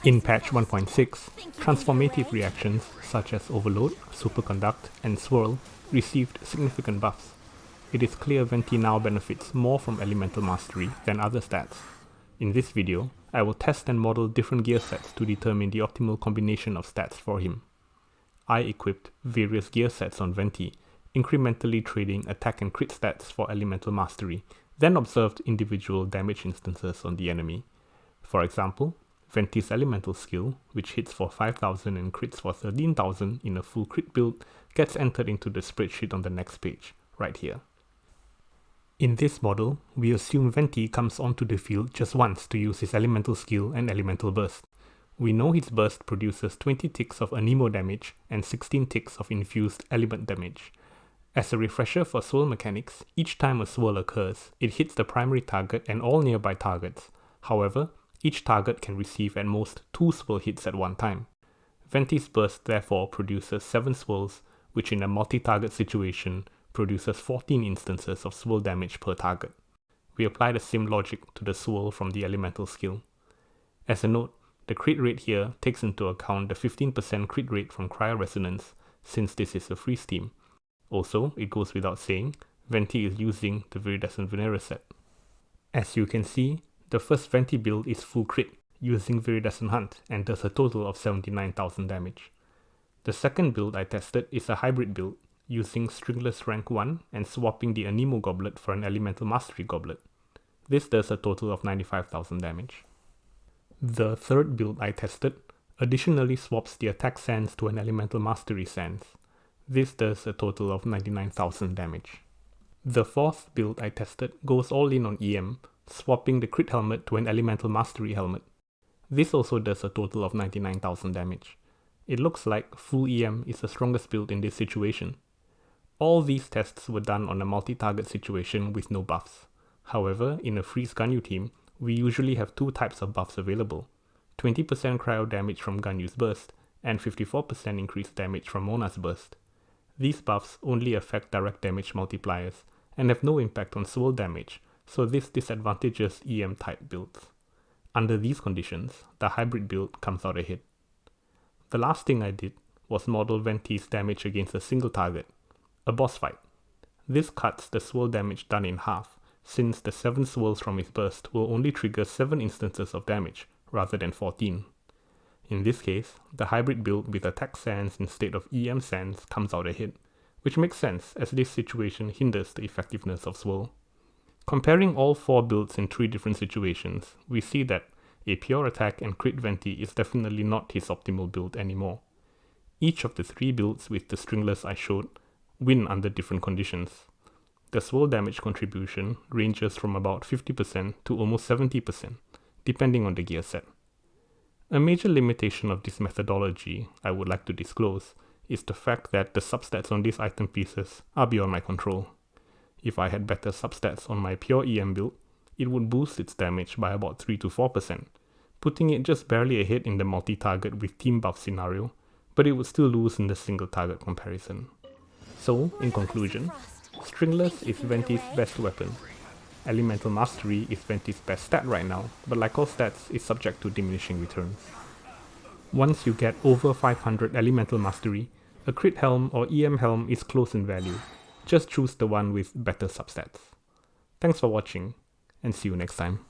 In patch 1.6, transformative reactions such as Overload, Superconduct, and Swirl received significant buffs. It is clear Venti now benefits more from Elemental Mastery than other stats. In this video, I will test and model different gear sets to determine the optimal combination of stats for him. I equipped various gear sets on Venti, incrementally trading attack and crit stats for Elemental Mastery, then observed individual damage instances on the enemy. For example, Venti's Elemental skill, which hits for 5000 and crits for 13000 in a full crit build, gets entered into the spreadsheet on the next page, right here. In this model, we assume Venti comes onto the field just once to use his Elemental skill and Elemental burst. We know his burst produces 20 ticks of Anemo damage and 16 ticks of infused element damage. As a refresher for swirl mechanics, each time a swirl occurs, it hits the primary target and all nearby targets. However, each target can receive at most 2 swirl hits at one time. Venti's burst therefore produces 7 swirls, which in a multi-target situation produces 14 instances of swirl damage per target. We apply the same logic to the swirl from the Elemental skill. As a note, the crit rate here takes into account the 15% crit rate from Cryo Resonance, since this is a freeze team. Also, it goes without saying, Venti is using the Viridescent Venera set. As you can see, the first Venti build is full crit, using Viridescent Hunt, and does a total of 79,000 damage. The second build I tested is a hybrid build, using Stringless rank 1 and swapping the Anemo Goblet for an Elemental Mastery Goblet. This does a total of 95,000 damage. The third build I tested additionally swaps the Attack Sands to an Elemental Mastery Sands. This does a total of 99,000 damage. The fourth build I tested goes all in on EM, swapping the Crit Helmet to an Elemental Mastery Helmet. This also does a total of 99,000 damage. It looks like full EM is the strongest build in this situation. All these tests were done on a multi-target situation with no buffs. However, in a freeze Ganyu team, we usually have 2 types of buffs available: 20% cryo damage from Ganyu's burst, and 54% increased damage from Mona's burst. These buffs only affect direct damage multipliers, and have no impact on swirl damage, so this disadvantages EM type builds. Under these conditions, the hybrid build comes out ahead. The last thing I did was model Venti's damage against a single target, a boss fight. This cuts the swirl damage done in half, since the 7 swirls from his burst will only trigger 7 instances of damage, rather than 14. In this case, the hybrid build with Attack Sands instead of EM Sands comes out ahead, which makes sense as this situation hinders the effectiveness of Swirl. Comparing all 4 builds in 3 different situations, we see that a pure attack and crit Venti is definitely not his optimal build anymore. Each of the 3 builds with the stringless I showed win under different conditions. The swirl damage contribution ranges from about 50% to almost 70%, depending on the gear set. A major limitation of this methodology I would like to disclose is the fact that the substats on these item pieces are beyond my control. If I had better substats on my pure EM build, it would boost its damage by about 3 to 4%, putting it just barely ahead in the multi-target with team buff scenario, but it would still lose in the single target comparison. So, in conclusion, Stringless is Venti's best weapon. Elemental Mastery is Venti's best stat right now, but like all stats, is subject to diminishing returns. Once you get over 500 Elemental Mastery, a Crit Helm or EM Helm is close in value. Just choose the one with better substats. Thanks for watching, and see you next time.